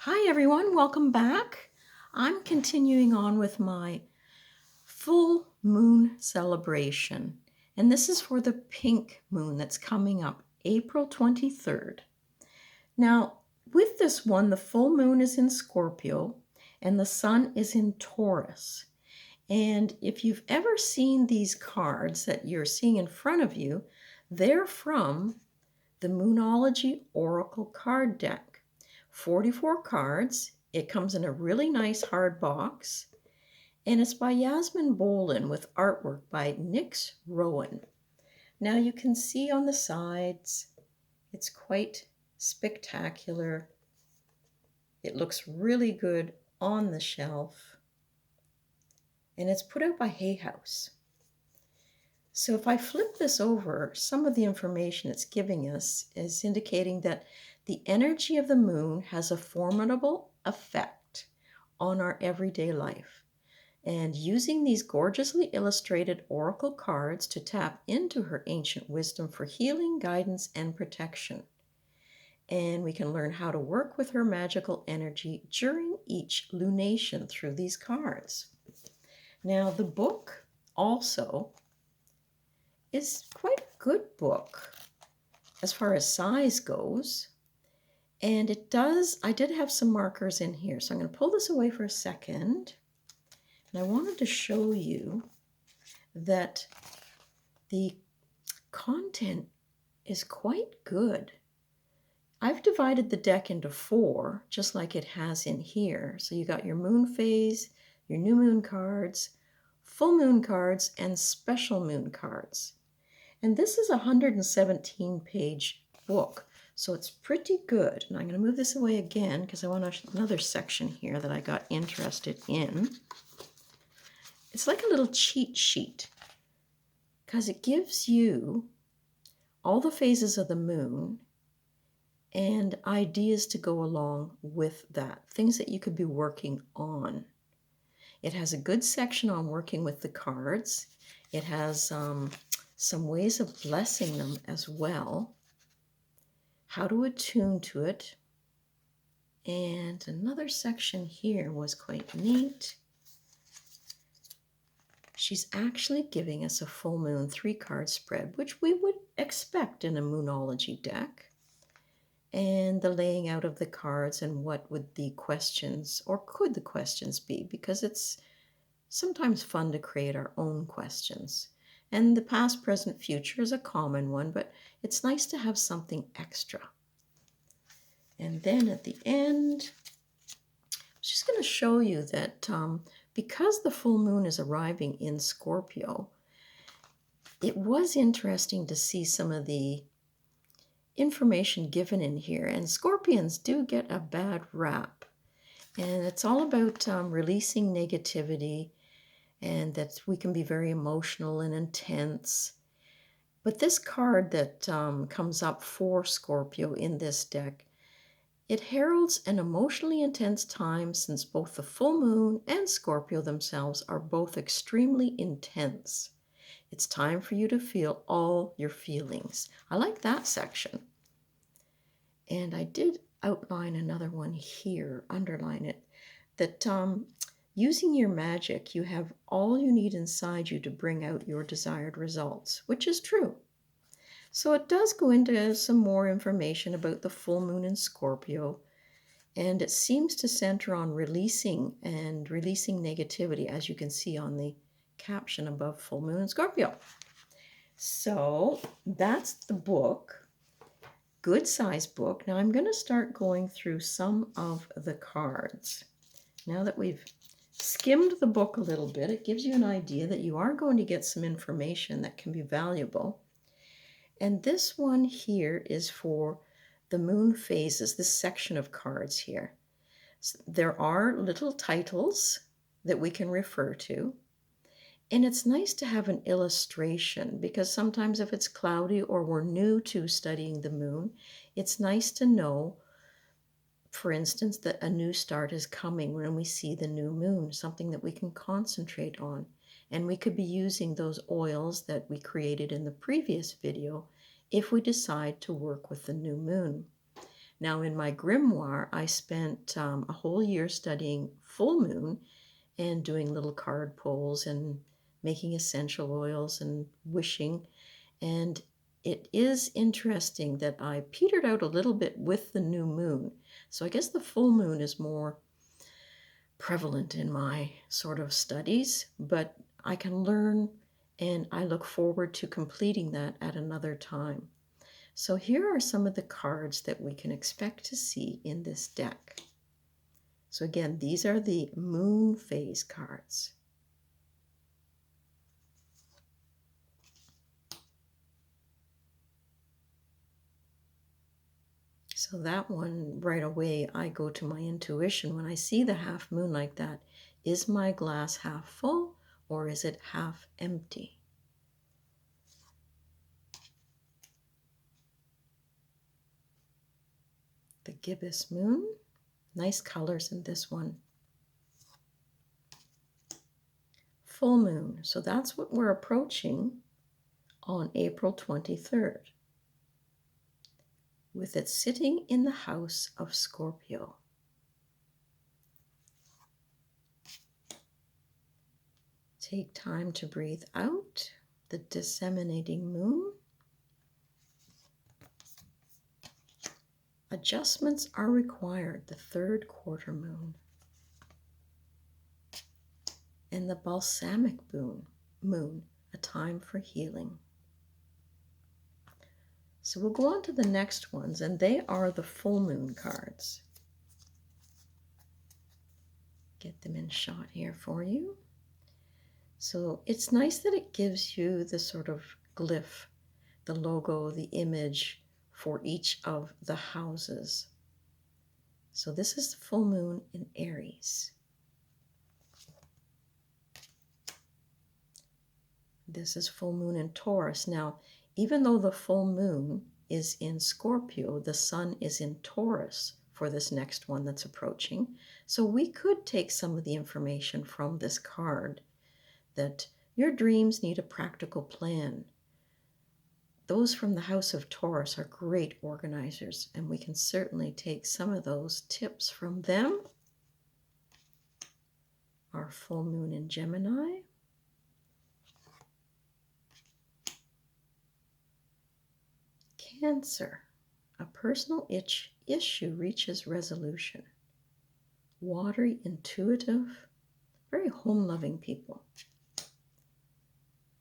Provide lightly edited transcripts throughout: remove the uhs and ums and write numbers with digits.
Hi everyone, welcome back. I'm continuing on with my full moon celebration, and this is for the pink moon that's coming up April 23rd. Now, with this one, the full moon is in Scorpio and the sun is in Taurus. And if you've ever seen these cards that you're seeing in front of you, they're from the Moonology Oracle card deck. 44 cards. It comes in a really nice hard box, and it's by Yasmin Bolin with artwork by Nix Rowan. Now you can see on the sides, it's quite spectacular. It looks really good on the shelf, and it's put out by Hay House. So if I flip this over, some of the information it's giving us is indicating that the energy of the moon has a formidable effect on our everyday life. And using these gorgeously illustrated oracle cards to tap into her ancient wisdom for healing, guidance, and protection. And we can learn how to work with her magical energy during each lunation through these cards. Now, the book also is quite a good book as far as size goes. And I did have some markers in here. So I'm going to pull this away for a second. And I wanted to show you that the content is quite good. I've divided the deck into 4, just like it has in here. So you got your moon phase, your new moon cards, full moon cards, and special moon cards. And this is a 117-page book, so it's pretty good. And I'm going to move this away again because I want another section here that I got interested in. It's like a little cheat sheet because it gives you all the phases of the moon and ideas to go along with that, things that you could be working on. It has a good section on working with the cards. It has some ways of blessing them as well, how to attune to it. And another section here was quite neat. She's actually giving us a full moon 3-card spread, which we would expect in a Moonology deck. And the laying out of the cards and what would the questions, or could the questions be, because it's sometimes fun to create our own questions. And the past, present, future is a common one, but it's nice to have something extra. And then at the end, I'm just going to show you that because the full moon is arriving in Scorpio, it was interesting to see some of the information given in here. And Scorpions do get a bad rap. And it's all about releasing negativity, and that we can be very emotional and intense. But this card that comes up for Scorpio in this deck, it heralds an emotionally intense time since both the full moon and Scorpio themselves are both extremely intense. It's time for you to feel all your feelings. I like that section. And I did outline another one here, underline it, that using your magic, you have all you need inside you to bring out your desired results, which is true. So it does go into some more information about the full moon in Scorpio, and it seems to center on releasing negativity, as you can see on the caption above full moon in Scorpio. So that's the book. Good size book. Now I'm going to start going through some of the cards. Now that we've skimmed the book a little bit, it gives you an idea that you are going to get some information that can be valuable. And this one here is for the moon phases, this section of cards here. So there are little titles that we can refer to. And it's nice to have an illustration, because sometimes if it's cloudy or we're new to studying the moon, it's nice to know, for instance, that a new start is coming when we see the new moon, something that we can concentrate on. And we could be using those oils that we created in the previous video if we decide to work with the new moon. Now, in my grimoire, I spent a whole year studying full moon and doing little card pulls and making essential oils and wishing. And it is interesting that I petered out a little bit with the new moon. So I guess the full moon is more prevalent in my sort of studies, but I can learn and I look forward to completing that at another time. So here are some of the cards that we can expect to see in this deck. So again, these are the moon phase cards. So that one, right away, I go to my intuition when I see the half moon like that. Is my glass half full or is it half empty? The gibbous moon, nice colors in this one. Full moon, so that's what we're approaching on April 23rd, with it sitting in the house of Scorpio. Take time to breathe out the disseminating moon. Adjustments are required, the third quarter moon. And the balsamic moon, a time for healing. So we'll go on to the next ones, and they are the full moon cards. Get them in shot here for you. So it's nice that it gives you the sort of glyph, the logo, the image for each of the houses. So this is the full moon in Aries. This is full moon in Taurus. Now, even though the full moon is in Scorpio, the sun is in Taurus for this next one that's approaching. So we could take some of the information from this card that your dreams need a practical plan. Those from the house of Taurus are great organizers, and we can certainly take some of those tips from them. Our full moon in Gemini. Cancer, a personal issue reaches resolution. Watery, intuitive, very home-loving people.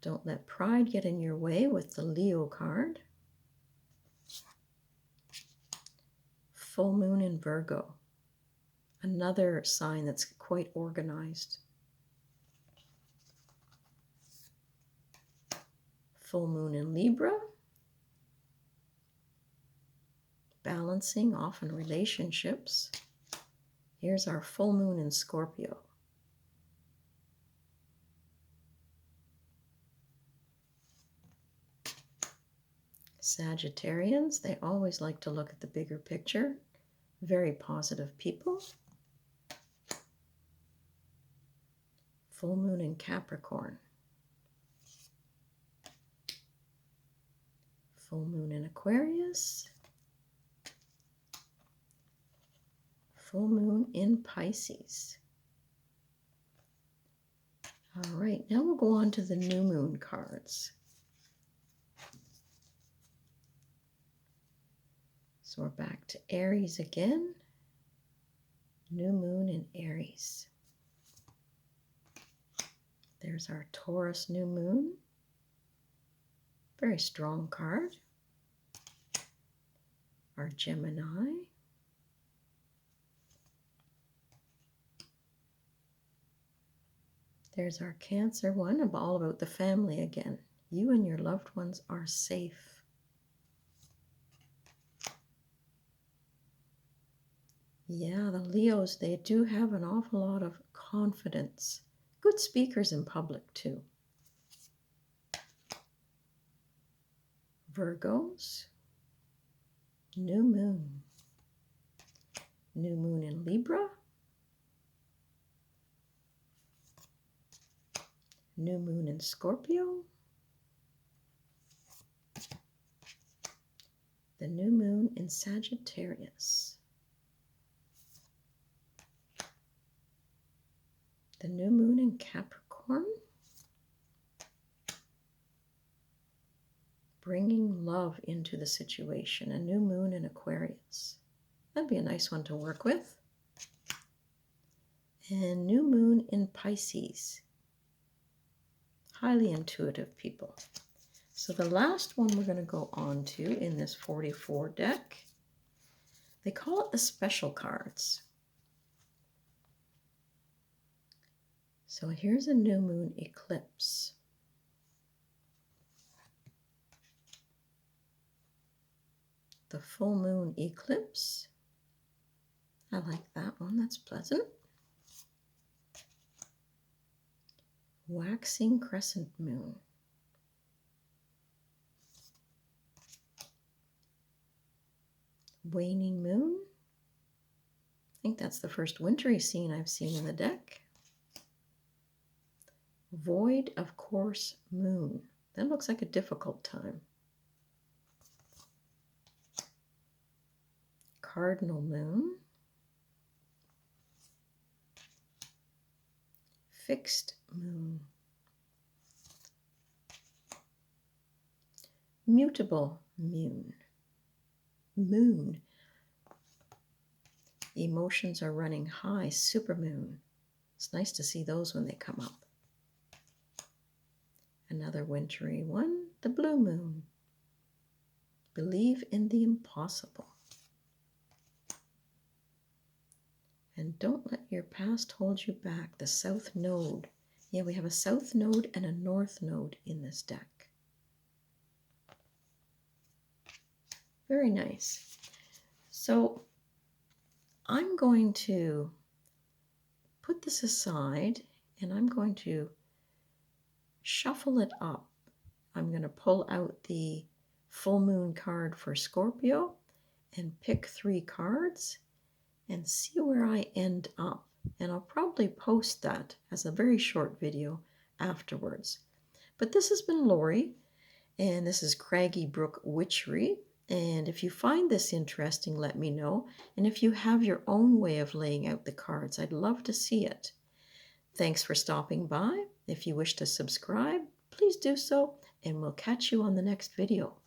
Don't let pride get in your way with the Leo card. Full moon in Virgo, another sign that's quite organized. Full moon in Libra, balancing, often relationships. Here's our full moon in Scorpio. Sagittarians, they always like to look at the bigger picture. Very positive people. Full moon in Capricorn. Full moon in Aquarius. Full moon in Pisces. All right, now we'll go on to the new moon cards. So we're back to Aries again. New moon in Aries. There's our Taurus new moon. Very strong card. Our Gemini. There's our Cancer one, all about the family again. You and your loved ones are safe. Yeah, the Leos, they do have an awful lot of confidence. Good speakers in public, too. Virgos, new moon. New moon in Libra. New moon in the new moon in Sagittarius, the new moon in Capricorn, bringing love into the situation, a new moon in Aquarius. That'd be a nice one to work with. And new moon in Pisces, highly intuitive people. So the last one we're going to go on to in this 44 deck, they call it the special cards. So here's a new moon eclipse. The full moon eclipse. I like that one, that's pleasant. Waxing crescent moon. Waning moon. I think that's the first wintry scene I've seen in the deck. Void of course moon. That looks like a difficult time. Cardinal moon. Fixed moon. Mutable moon. Moon. Emotions are running high. Supermoon. It's nice to see those when they come up. Another wintry one, the blue moon. Believe in the impossible. And don't let your past hold you back. The south node. Yeah, we have a south node and a north node in this deck. Very nice. So I'm going to put this aside and I'm going to shuffle it up. I'm going to pull out the full moon card for Scorpio and pick 3 cards and see where I end up. And I'll probably post that as a very short video afterwards. But this has been Lori, and this is Craggy Brook Witchery. And if you find this interesting, let me know. And if you have your own way of laying out the cards, I'd love to see it. Thanks for stopping by. If you wish to subscribe, please do so, and we'll catch you on the next video.